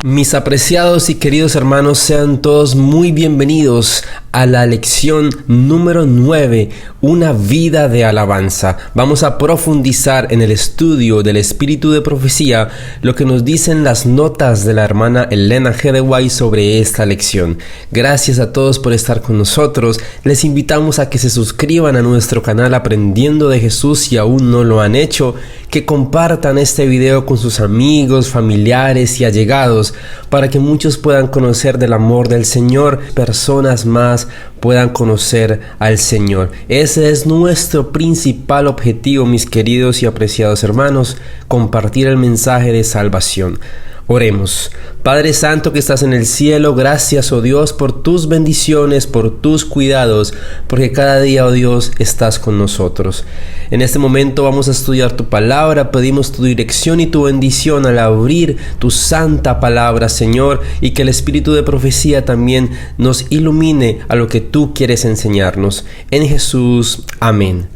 Mis apreciados y queridos hermanos, sean todos muy bienvenidos a la lección número 9, una vida de alabanza. Vamos a profundizar en el estudio del espíritu de profecía, lo que nos dicen las notas de la hermana Elena G. de White sobre esta lección. Gracias a todos por estar con nosotros. Les invitamos a que se suscriban a nuestro canal Aprendiendo de Jesús si aún no lo han hecho, que compartan este video con sus amigos, familiares y allegados, para que muchos puedan conocer del amor del Señor, personas más puedan conocer al Señor. Ese es nuestro principal objetivo, mis queridos y apreciados hermanos, compartir el mensaje de salvación. Oremos. Padre Santo que estás en el cielo, gracias, oh Dios, por tus bendiciones, por tus cuidados, porque cada día, oh Dios, estás con nosotros. En este momento vamos a estudiar tu palabra, pedimos tu dirección y tu bendición al abrir tu santa palabra, Señor, y que el espíritu de profecía también nos ilumine a lo que tú quieres enseñarnos. En Jesús, amén.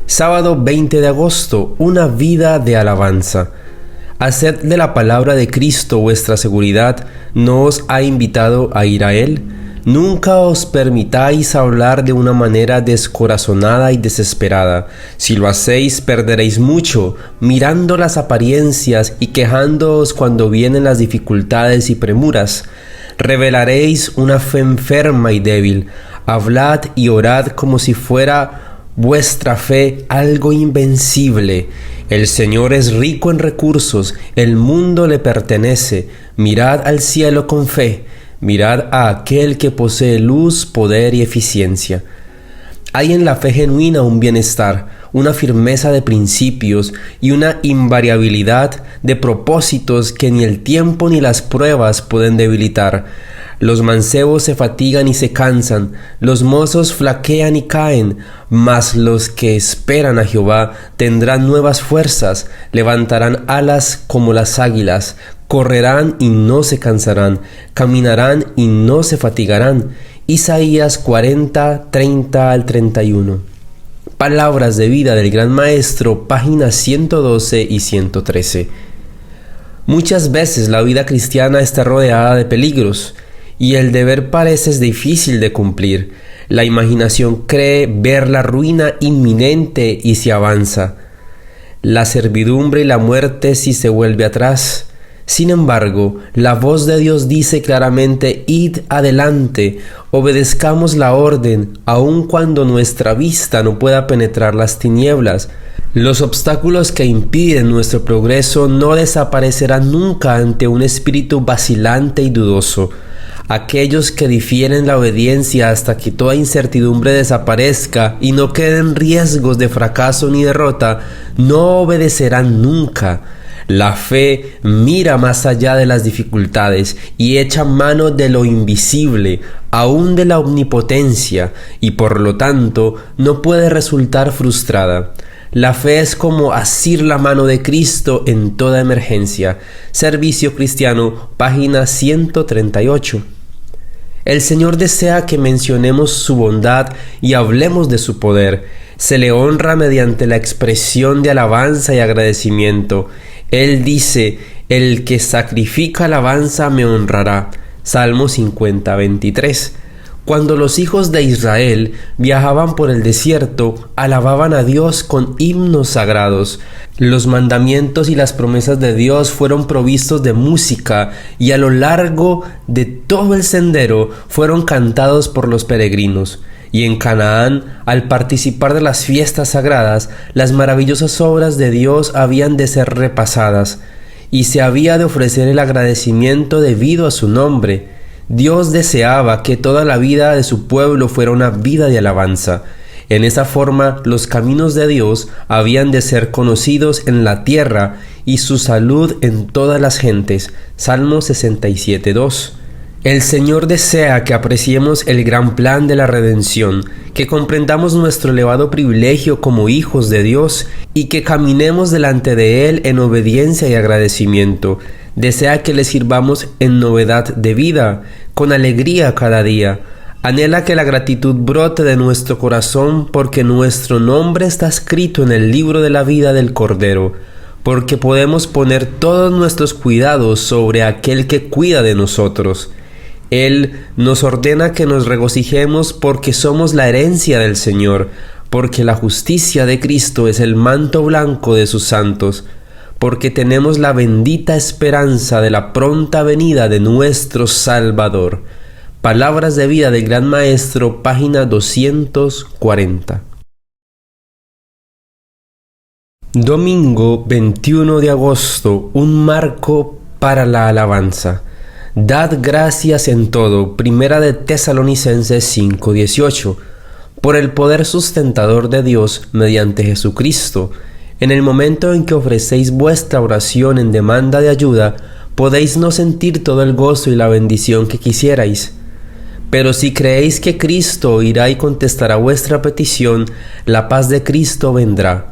Sábado 20 de agosto, una vida de alabanza. Haced de la palabra de Cristo vuestra seguridad. ¿No os ha invitado a ir a Él? Nunca os permitáis hablar de una manera descorazonada y desesperada. Si lo hacéis, perderéis mucho, mirando las apariencias y quejándoos cuando vienen las dificultades y premuras. Revelaréis una fe enferma y débil. Hablad y orad como si fuera vuestra fe algo invencible. El Señor es rico en recursos, el mundo le pertenece. Mirad al cielo con fe, mirad a aquel que posee luz, poder y eficiencia. Hay en la fe genuina un bienestar, una firmeza de principios y una invariabilidad de propósitos que ni el tiempo ni las pruebas pueden debilitar. Los mancebos se fatigan y se cansan, los mozos flaquean y caen, mas los que esperan a Jehová tendrán nuevas fuerzas, levantarán alas como las águilas, correrán y no se cansarán, caminarán y no se fatigarán. Isaías 40, 30 al 31. Palabras de vida del Gran Maestro, páginas 112 y 113. Muchas veces la vida cristiana está rodeada de peligros, y el deber parece difícil de cumplir. La imaginación cree ver la ruina inminente y se avanza. La servidumbre y la muerte si se vuelve atrás. Sin embargo, la voz de Dios dice claramente: id adelante, obedezcamos la orden, aun cuando nuestra vista no pueda penetrar las tinieblas. Los obstáculos que impiden nuestro progreso no desaparecerán nunca ante un espíritu vacilante y dudoso. Aquellos que difieren la obediencia hasta que toda incertidumbre desaparezca y no queden riesgos de fracaso ni derrota, no obedecerán nunca. La fe mira más allá de las dificultades y echa mano de lo invisible, aún de la omnipotencia, y por lo tanto no puede resultar frustrada. La fe es como asir la mano de Cristo en toda emergencia. Servicio Cristiano, página 138. El Señor desea que mencionemos su bondad y hablemos de su poder. Se le honra mediante la expresión de alabanza y agradecimiento. Él dice: el que sacrifica alabanza me honrará. Salmo 50, 23. Cuando los hijos de Israel viajaban por el desierto, alababan a Dios con himnos sagrados. Los mandamientos y las promesas de Dios fueron provistos de música y a lo largo de todo el sendero fueron cantados por los peregrinos. Y en Canaán, al participar de las fiestas sagradas, las maravillosas obras de Dios habían de ser repasadas, y se había de ofrecer el agradecimiento debido a su nombre. Dios deseaba que toda la vida de su pueblo fuera una vida de alabanza. En esa forma, los caminos de Dios habían de ser conocidos en la tierra y su salud en todas las gentes. Salmo 67, 2. El Señor desea que apreciemos el gran plan de la redención, que comprendamos nuestro elevado privilegio como hijos de Dios y que caminemos delante de Él en obediencia y agradecimiento. Desea que le sirvamos en novedad de vida, con alegría cada día. Anhela que la gratitud brote de nuestro corazón porque nuestro nombre está escrito en el libro de la vida del Cordero. porque podemos poner todos nuestros cuidados sobre aquel que cuida de nosotros. Él nos ordena que nos regocijemos porque somos la herencia del Señor, porque la justicia de Cristo es el manto blanco de sus santos, porque tenemos la bendita esperanza de la pronta venida de nuestro Salvador. Palabras de vida del Gran Maestro, página 240. Domingo 21 de agosto, un marco para la alabanza. Dad gracias en todo, Primera de Tesalonicenses 5:18, por el poder sustentador de Dios mediante Jesucristo. En el momento en que ofrecéis vuestra oración en demanda de ayuda, podéis no sentir todo el gozo y la bendición que quisierais. Pero si creéis que Cristo oirá y contestará vuestra petición, la paz de Cristo vendrá.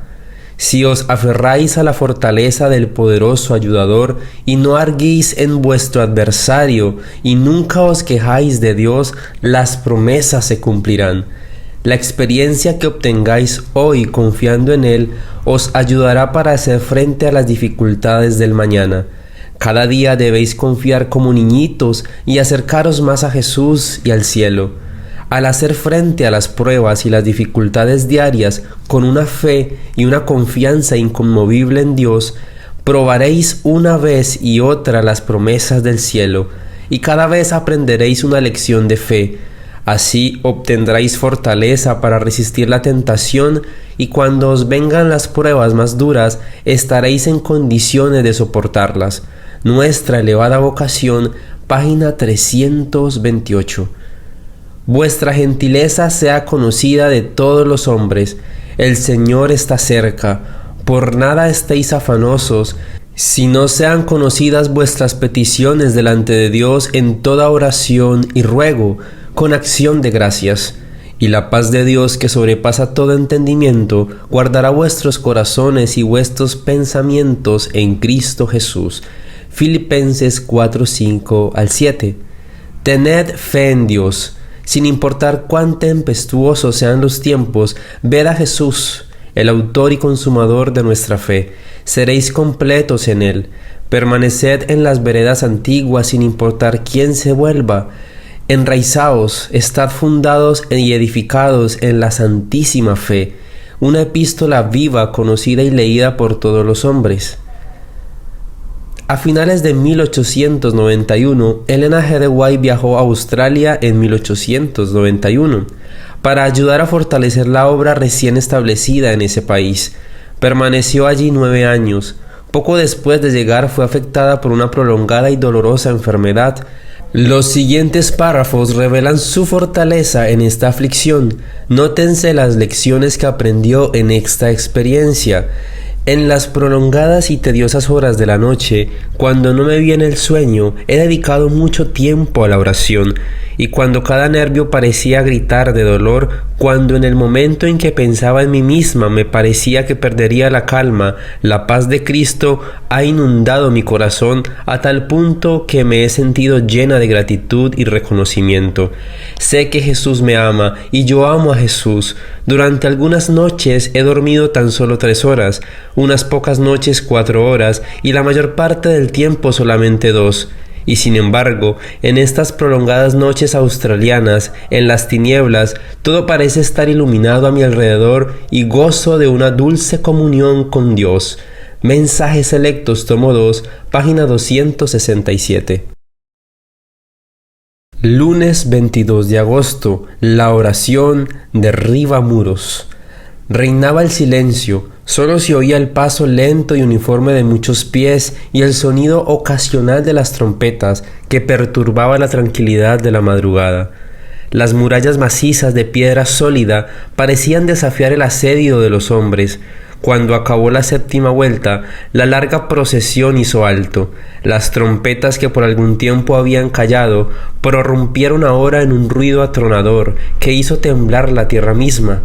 Si os aferráis a la fortaleza del poderoso ayudador y no arguís en vuestro adversario y nunca os quejáis de Dios, las promesas se cumplirán. La experiencia que obtengáis hoy confiando en Él os ayudará para hacer frente a las dificultades del mañana. Cada día debéis confiar como niñitos y acercaros más a Jesús y al cielo. Al hacer frente a las pruebas y las dificultades diarias con una fe y una confianza inconmovible en Dios, probaréis una vez y otra las promesas del cielo, y cada vez aprenderéis una lección de fe. Así obtendréis fortaleza para resistir la tentación, y cuando os vengan las pruebas más duras, estaréis en condiciones de soportarlas. Nuestra elevada vocación, página 328. Vuestra gentileza sea conocida de todos los hombres. El Señor está cerca. Por nada estéis afanosos, si no sean conocidas vuestras peticiones delante de Dios en toda oración y ruego, con acción de gracias. Y la paz de Dios, que sobrepasa todo entendimiento, guardará vuestros corazones y vuestros pensamientos en Cristo Jesús. Filipenses 4:5-7. Tened fe en Dios. Sin importar cuán tempestuosos sean los tiempos, ved a Jesús, el autor y consumador de nuestra fe. Seréis completos en Él. Permaneced en las veredas antiguas sin importar quién se vuelva. Enraizaos, estad fundados y edificados en la santísima fe. Una epístola viva, conocida y leída por todos los hombres. A finales de 1891, Ellen G. White viajó a Australia en 1891 para ayudar a fortalecer la obra recién establecida en ese país. Permaneció allí 9 años. Poco después de llegar fue afectada por una prolongada y dolorosa enfermedad. Los siguientes párrafos revelan su fortaleza en esta aflicción. Nótense las lecciones que aprendió en esta experiencia. En las prolongadas y tediosas horas de la noche, cuando no me viene el sueño, he dedicado mucho tiempo a la oración, y cuando cada nervio parecía gritar de dolor, cuando en el momento en que pensaba en mí misma me parecía que perdería la calma, la paz de Cristo ha inundado mi corazón a tal punto que me he sentido llena de gratitud y reconocimiento. Sé que Jesús me ama y yo amo a Jesús. Durante algunas noches he dormido tan solo 3 horas, unas pocas noches 4 horas y la mayor parte del tiempo solamente 2. Y sin embargo, en estas prolongadas noches australianas, en las tinieblas, todo parece estar iluminado a mi alrededor y gozo de una dulce comunión con Dios. Mensajes Selectos, tomo 2, página 267. Lunes 22 de agosto, la oración derriba muros. Reinaba el silencio, solo se oía el paso lento y uniforme de muchos pies y el sonido ocasional de las trompetas que perturbaba la tranquilidad de la madrugada. Las murallas macizas de piedra sólida parecían desafiar el asedio de los hombres. Cuando acabó la 7ª vuelta, la larga procesión hizo alto. Las trompetas que por algún tiempo habían callado prorrumpieron ahora en un ruido atronador que hizo temblar la tierra misma.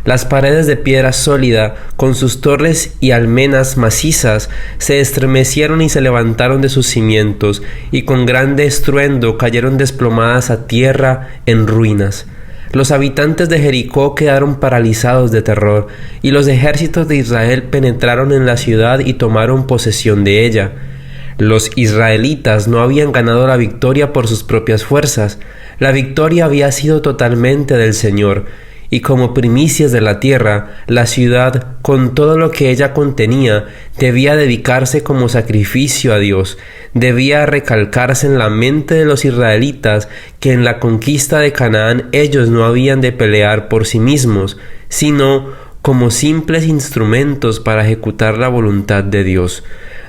Las paredes de piedra sólida, con sus torres y almenas macizas, se estremecieron y se levantaron de sus cimientos, y con grande estruendo cayeron desplomadas a tierra en ruinas. Los habitantes de Jericó quedaron paralizados de terror, y los ejércitos de Israel penetraron en la ciudad y tomaron posesión de ella. Los israelitas no habían ganado la victoria por sus propias fuerzas. La victoria había sido totalmente del Señor, y como primicias de la tierra, la ciudad, con todo lo que ella contenía, debía dedicarse como sacrificio a Dios. Debía recalcarse en la mente de los israelitas que en la conquista de Canaán ellos no habían de pelear por sí mismos, sino como simples instrumentos para ejecutar la voluntad de Dios.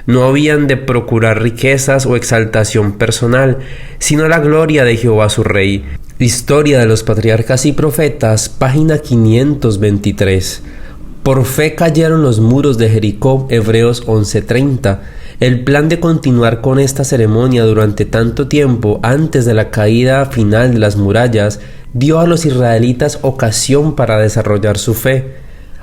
No habían de procurar riquezas o exaltación personal, sino la gloria de Jehová su Rey. Historia de los Patriarcas y Profetas, página 523. Por fe cayeron los muros de Jericó, Hebreos 11:30. El plan de continuar con esta ceremonia durante tanto tiempo antes de la caída final de las murallas dio a los israelitas ocasión para desarrollar su fe.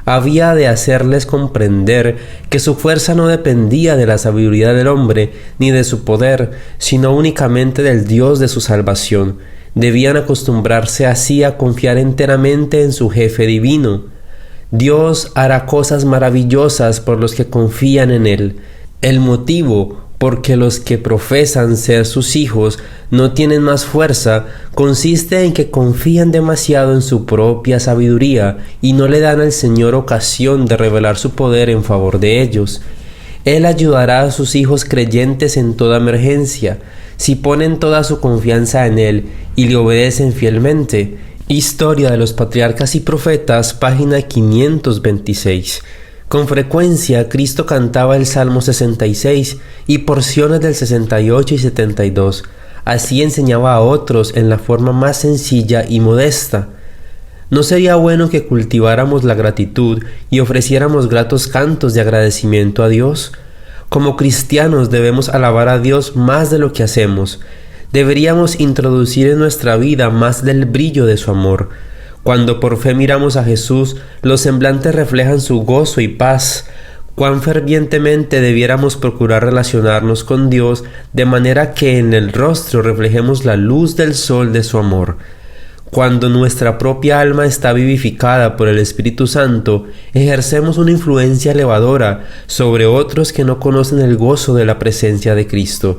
Había de hacerles comprender que su fuerza no dependía de la sabiduría del hombre ni de su poder, sino únicamente del Dios de su salvación. Debían acostumbrarse así a confiar enteramente en su jefe divino. Dios hará cosas maravillosas por los que confían en Él. El motivo por que los que profesan ser sus hijos no tienen más fuerza consiste en que confían demasiado en su propia sabiduría y no le dan al Señor ocasión de revelar su poder en favor de ellos. Él ayudará a sus hijos creyentes en toda emergencia, si ponen toda su confianza en Él y le obedecen fielmente. Historia de los Patriarcas y Profetas, página 526. Con frecuencia Cristo cantaba el Salmo 66 y porciones del 68 y 72. Así enseñaba a otros en la forma más sencilla y modesta. ¿No sería bueno que cultiváramos la gratitud y ofreciéramos gratos cantos de agradecimiento a Dios? Como cristianos debemos alabar a Dios más de lo que hacemos. Deberíamos introducir en nuestra vida más del brillo de su amor. Cuando por fe miramos a Jesús, los semblantes reflejan su gozo y paz. Cuán fervientemente debiéramos procurar relacionarnos con Dios de manera que en el rostro reflejemos la luz del sol de su amor. Cuando nuestra propia alma está vivificada por el Espíritu Santo, ejercemos una influencia elevadora sobre otros que no conocen el gozo de la presencia de Cristo.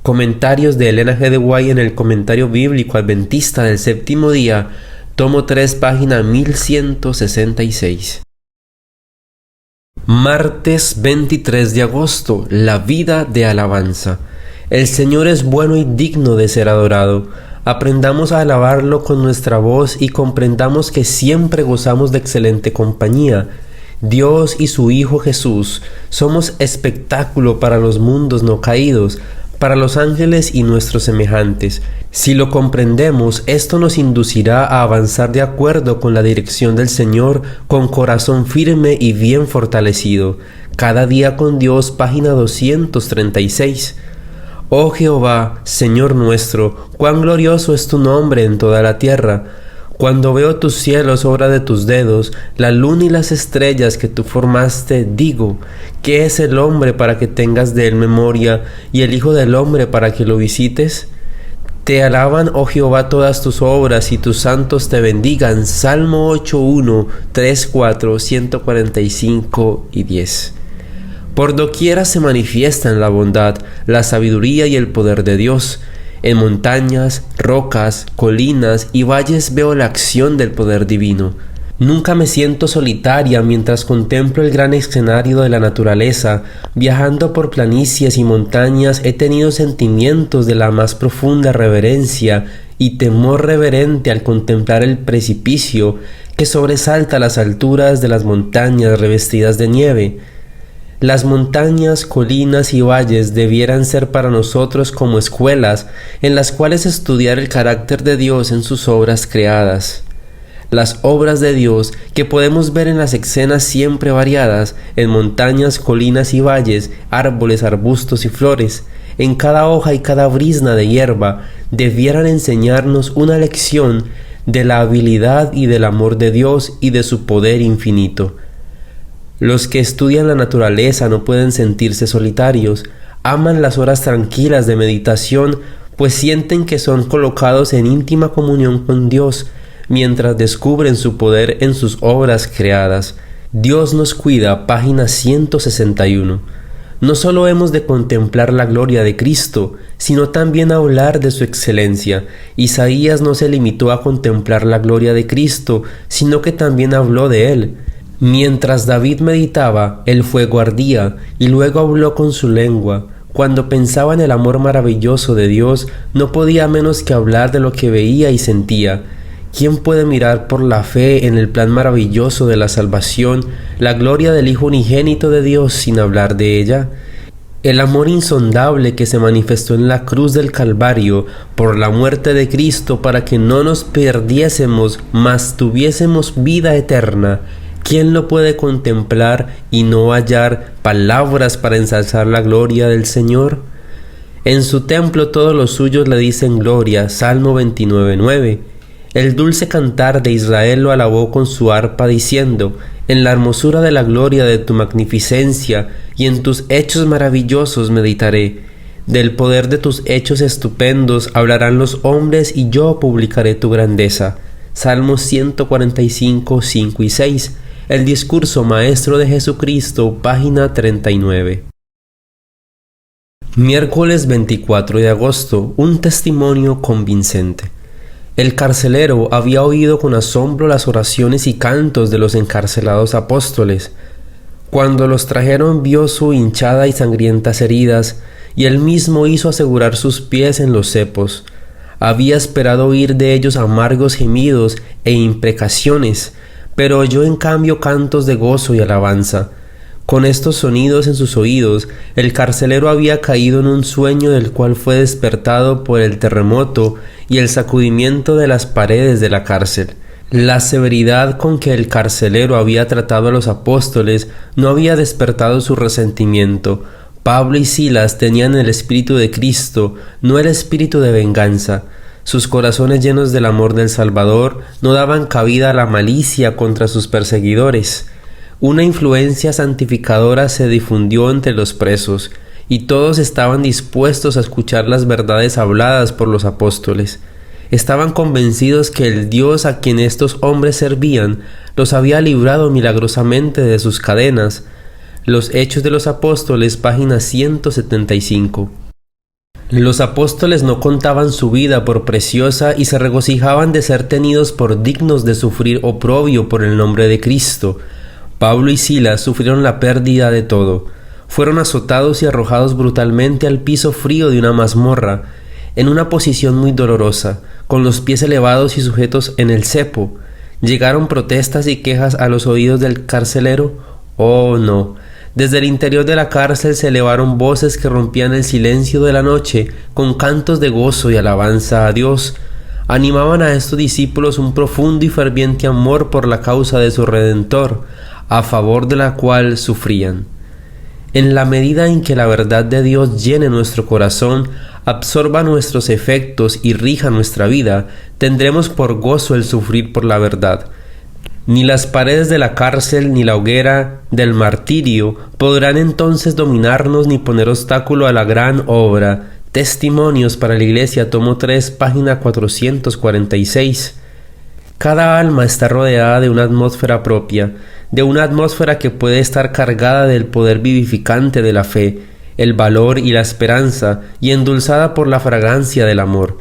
Comentarios de Elena G. de White en el Comentario Bíblico Adventista del Séptimo Día, tomo 3, página 1166. Martes 23 de agosto, la vida de alabanza. El Señor es bueno y digno de ser adorado. Aprendamos a alabarlo con nuestra voz y comprendamos que siempre gozamos de excelente compañía. Dios y su Hijo Jesús somos espectáculo para los mundos no caídos, para los ángeles y nuestros semejantes. Si lo comprendemos, esto nos inducirá a avanzar de acuerdo con la dirección del Señor, con corazón firme y bien fortalecido. Cada día con Dios, página 236. Oh Jehová, Señor nuestro, cuán glorioso es tu nombre en toda la tierra. Cuando veo tus cielos, obra de tus dedos, la luna y las estrellas que tú formaste, digo, ¿qué es el hombre para que tengas de él memoria, y el hijo del hombre para que lo visites? Te alaban, oh Jehová, todas tus obras, y tus santos te bendigan. Salmo 8:1, 3:4, 145 y 10. Por doquiera se manifiestan la bondad, la sabiduría y el poder de Dios. En montañas, rocas, colinas y valles veo la acción del poder divino. Nunca me siento solitaria mientras contemplo el gran escenario de la naturaleza. Viajando por planicies y montañas he tenido sentimientos de la más profunda reverencia y temor reverente al contemplar el precipicio que sobresalta las alturas de las montañas revestidas de nieve. Las montañas, colinas y valles debieran ser para nosotros como escuelas en las cuales estudiar el carácter de Dios en sus obras creadas. Las obras de Dios que podemos ver en las escenas siempre variadas, en montañas, colinas y valles, árboles, arbustos y flores, en cada hoja y cada brizna de hierba, debieran enseñarnos una lección de la habilidad y del amor de Dios y de su poder infinito. Los que estudian la naturaleza no pueden sentirse solitarios, aman las horas tranquilas de meditación, pues sienten que son colocados en íntima comunión con Dios, mientras descubren su poder en sus obras creadas. Dios nos cuida, página 161. No solo hemos de contemplar la gloria de Cristo, sino también hablar de su excelencia. Isaías no se limitó a contemplar la gloria de Cristo, sino que también habló de él. Mientras David meditaba, el fuego ardía, y luego habló con su lengua. Cuando pensaba en el amor maravilloso de Dios, no podía menos que hablar de lo que veía y sentía. ¿Quién puede mirar por la fe en el plan maravilloso de la salvación, la gloria del Hijo unigénito de Dios sin hablar de ella? El amor insondable que se manifestó en la cruz del Calvario por la muerte de Cristo para que no nos perdiésemos, mas tuviésemos vida eterna. ¿Quién lo puede contemplar y no hallar palabras para ensalzar la gloria del Señor? En su templo todos los suyos le dicen gloria, Salmo 29:9. El dulce cantar de Israel lo alabó con su arpa diciendo: en la hermosura de la gloria de tu magnificencia y en tus hechos maravillosos meditaré. Del poder de tus hechos estupendos hablarán los hombres y yo publicaré tu grandeza. Salmos 145, 5 y 6. El discurso maestro de Jesucristo, página 39. Miércoles 24 de agosto. Un testimonio convincente. El carcelero había oído con asombro las oraciones y cantos de los encarcelados apóstoles. Cuando los trajeron vio su hinchada y sangrientas heridas, y él mismo hizo asegurar sus pies en los cepos. Había esperado oír de ellos amargos gemidos e imprecaciones, pero oyó en cambio cantos de gozo y alabanza. Con estos sonidos en sus oídos, el carcelero había caído en un sueño del cual fue despertado por el terremoto y el sacudimiento de las paredes de la cárcel. La severidad con que el carcelero había tratado a los apóstoles no había despertado su resentimiento. Pablo y Silas tenían el espíritu de Cristo, no el espíritu de venganza. Sus corazones llenos del amor del Salvador no daban cabida a la malicia contra sus perseguidores. Una influencia santificadora se difundió entre los presos, y todos estaban dispuestos a escuchar las verdades habladas por los apóstoles. Estaban convencidos que el Dios a quien estos hombres servían los había librado milagrosamente de sus cadenas. Los Hechos de los Apóstoles, página 175. Los apóstoles no contaban su vida por preciosa y se regocijaban de ser tenidos por dignos de sufrir oprobio por el nombre de Cristo. Pablo y Silas sufrieron la pérdida de todo. Fueron azotados y arrojados brutalmente al piso frío de una mazmorra, en una posición muy dolorosa, con los pies elevados y sujetos en el cepo. ¿Llegaron protestas y quejas a los oídos del carcelero? Oh, no. Desde el interior de la cárcel se elevaron voces que rompían el silencio de la noche con cantos de gozo y alabanza a Dios. Animaban a estos discípulos un profundo y ferviente amor por la causa de su Redentor, a favor de la cual sufrían. En la medida en que la verdad de Dios llene nuestro corazón, absorba nuestros efectos y rija nuestra vida, tendremos por gozo el sufrir por la verdad. Ni las paredes de la cárcel ni la hoguera del martirio podrán entonces dominarnos ni poner obstáculo a la gran obra. Testimonios para la Iglesia, tomo 3, página 446. Cada alma está rodeada de una atmósfera propia, de una atmósfera que puede estar cargada del poder vivificante de la fe, el valor y la esperanza, y endulzada por la fragancia del amor.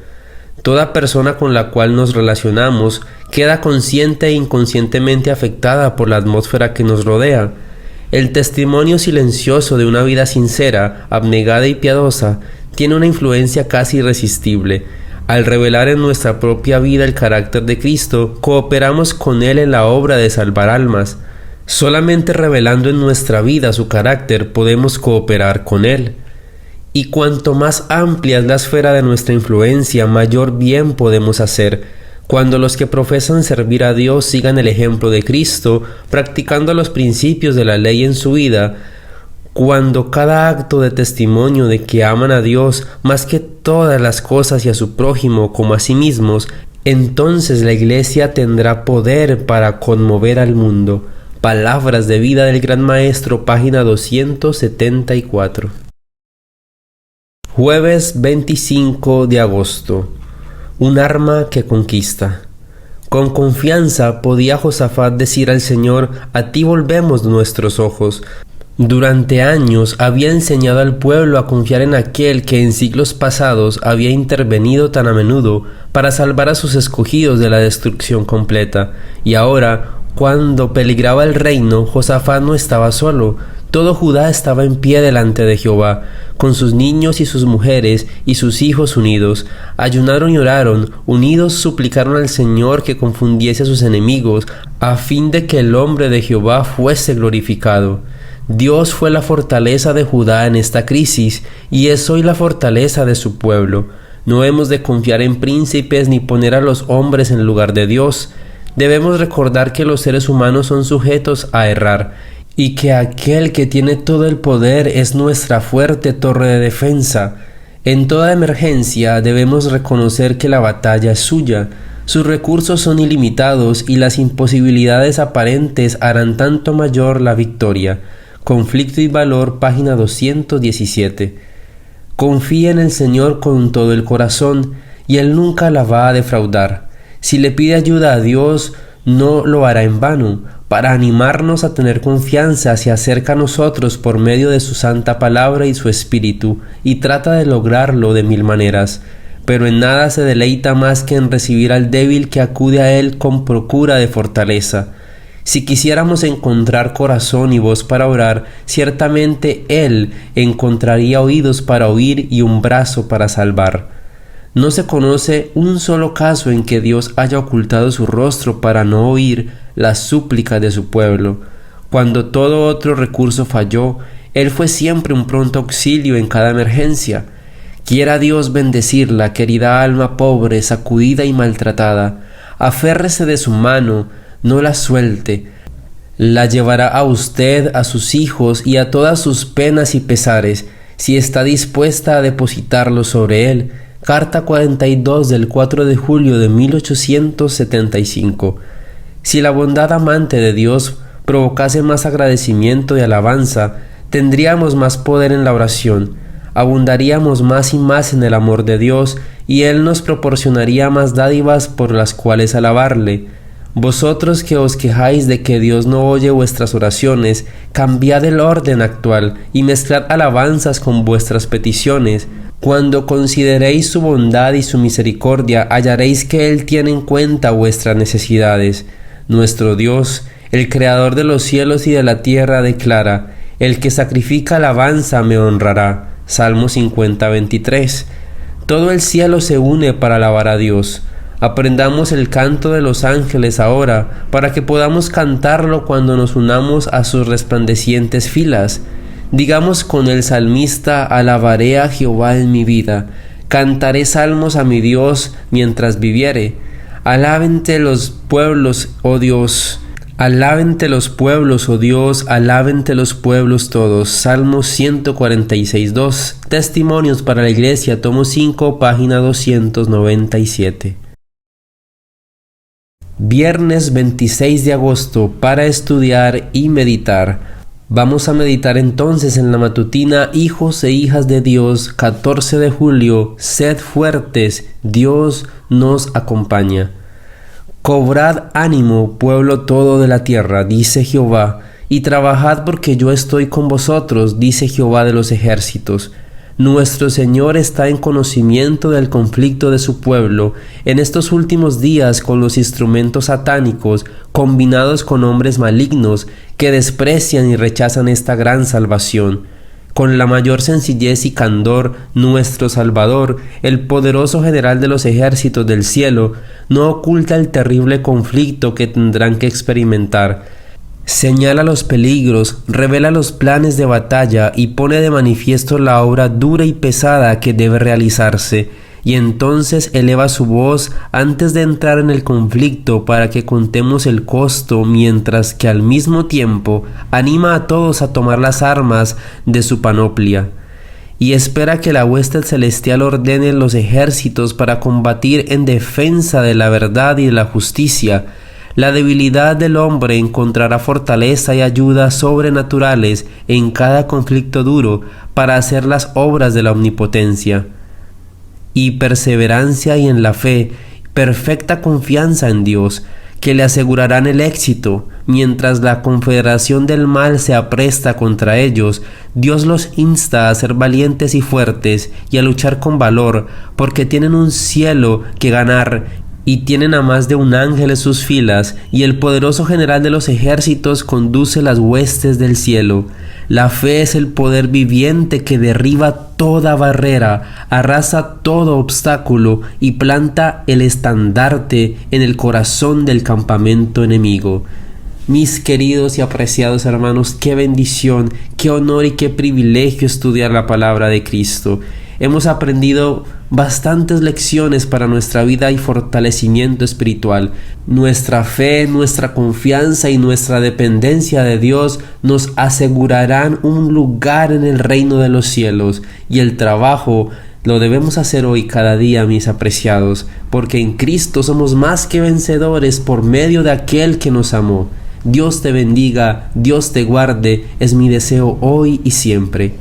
Toda persona con la cual nos relacionamos queda consciente e inconscientemente afectada por la atmósfera que nos rodea. El testimonio silencioso de una vida sincera, abnegada y piadosa tiene una influencia casi irresistible. Al revelar en nuestra propia vida el carácter de Cristo, cooperamos con Él en la obra de salvar almas. Solamente revelando en nuestra vida su carácter podemos cooperar con Él. Y cuanto más amplia es la esfera de nuestra influencia, mayor bien podemos hacer. Cuando los que profesan servir a Dios sigan el ejemplo de Cristo, practicando los principios de la ley en su vida, cuando cada acto de testimonio de que aman a Dios más que todas las cosas y a su prójimo como a sí mismos, entonces la Iglesia tendrá poder para conmover al mundo. Palabras de vida del Gran Maestro, página 274. Jueves 25 de agosto. Un arma que conquista. Con confianza podía Josafat decir al Señor: a ti volvemos nuestros ojos. Durante años había enseñado al pueblo a confiar en aquel que en siglos pasados había intervenido tan a menudo para salvar a sus escogidos de la destrucción completa. Y ahora, cuando peligraba el reino, Josafat no estaba solo. Todo Judá estaba en pie delante de Jehová, con sus niños y sus mujeres y sus hijos unidos. Ayunaron y oraron, unidos suplicaron al Señor que confundiese a sus enemigos, a fin de que el nombre de Jehová fuese glorificado. Dios fue la fortaleza de Judá en esta crisis, y es hoy la fortaleza de su pueblo. No hemos de confiar en príncipes ni poner a los hombres en lugar de Dios. Debemos recordar que los seres humanos son sujetos a errar, y que aquel que tiene todo el poder es nuestra fuerte torre de defensa. En toda emergencia debemos reconocer que la batalla es suya. Sus recursos son ilimitados y las imposibilidades aparentes harán tanto mayor la victoria. Conflicto y valor, página 217. Confía en el Señor con todo el corazón, y Él nunca la va a defraudar. Si le pide ayuda a Dios, no lo hará en vano. Para animarnos a tener confianza, se acerca a nosotros por medio de su santa palabra y su espíritu, y trata de lograrlo de mil maneras. Pero en nada se deleita más que en recibir al débil que acude a Él con procura de fortaleza. Si quisiéramos encontrar corazón y voz para orar, ciertamente Él encontraría oídos para oír y un brazo para salvar. No se conoce un solo caso en que Dios haya ocultado su rostro para no oír las súplicas de su pueblo. Cuando todo otro recurso falló, Él fue siempre un pronto auxilio en cada emergencia. Quiera Dios bendecirla, querida alma pobre, sacudida y maltratada. Aférrese de su mano, no la suelte. La llevará a usted, a sus hijos y a todas sus penas y pesares, si está dispuesta a depositarlos sobre Él. Carta 42 del 4 de julio de 1875. Si la bondad amante de Dios provocase más agradecimiento y alabanza, tendríamos más poder en la oración, abundaríamos más y más en el amor de Dios, y Él nos proporcionaría más dádivas por las cuales alabarle. Vosotros que os quejáis de que Dios no oye vuestras oraciones, cambiad el orden actual y mezclad alabanzas con vuestras peticiones. Cuando consideréis su bondad y su misericordia, hallaréis que Él tiene en cuenta vuestras necesidades. Nuestro Dios, el Creador de los cielos y de la tierra, declara: el que sacrifica alabanza me honrará. Salmo 50:23. Todo el cielo se une para alabar a Dios. Aprendamos el canto de los ángeles ahora, para que podamos cantarlo cuando nos unamos a sus resplandecientes filas. Digamos con el salmista: alabaré a Jehová en mi vida, cantaré salmos a mi Dios mientras viviere. Alábente los pueblos, oh Dios. Alábente los pueblos, oh Dios, alábente los pueblos todos. Salmos 146:2. Testimonios para la Iglesia, tomo 5, página 297. Viernes 26 de agosto, para estudiar y meditar. Vamos a meditar entonces en la matutina Hijos e hijas de Dios, 14 de julio. Sed fuertes, Dios nos acompaña. Cobrad ánimo, pueblo todo de la tierra, dice Jehová, y trabajad porque yo estoy con vosotros, dice Jehová de los ejércitos. Nuestro Señor está en conocimiento del conflicto de su pueblo en estos últimos días con los instrumentos satánicos combinados con hombres malignos que desprecian y rechazan esta gran salvación. Con la mayor sencillez y candor, nuestro Salvador, el poderoso general de los ejércitos del cielo, no oculta el terrible conflicto que tendrán que experimentar. Señala los peligros, revela los planes de batalla y pone de manifiesto la obra dura y pesada que debe realizarse, y entonces eleva su voz antes de entrar en el conflicto para que contemos el costo, mientras que al mismo tiempo anima a todos a tomar las armas de su panoplia, y espera que la hueste celestial ordene los ejércitos para combatir en defensa de la verdad y de la justicia. La debilidad del hombre encontrará fortaleza y ayuda sobrenaturales en cada conflicto duro para hacer las obras de la omnipotencia. Y perseverancia y en la fe, perfecta confianza en Dios, que le asegurarán el éxito. Mientras la confederación del mal se apresta contra ellos, Dios los insta a ser valientes y fuertes y a luchar con valor, porque tienen un cielo que ganar y tienen a más de un ángel en sus filas, y el poderoso general de los ejércitos conduce las huestes del cielo. La fe es el poder viviente que derriba toda barrera, arrasa todo obstáculo y planta el estandarte en el corazón del campamento enemigo. Mis queridos y apreciados hermanos, qué bendición, qué honor y qué privilegio estudiar la palabra de Cristo. Hemos aprendido bastantes lecciones para nuestra vida y fortalecimiento espiritual. Nuestra fe, nuestra confianza y nuestra dependencia de Dios nos asegurarán un lugar en el reino de los cielos, y el trabajo lo debemos hacer hoy cada día, mis apreciados, porque en Cristo somos más que vencedores por medio de aquel que nos amó. Dios te bendiga, Dios te guarde, es mi deseo hoy y siempre.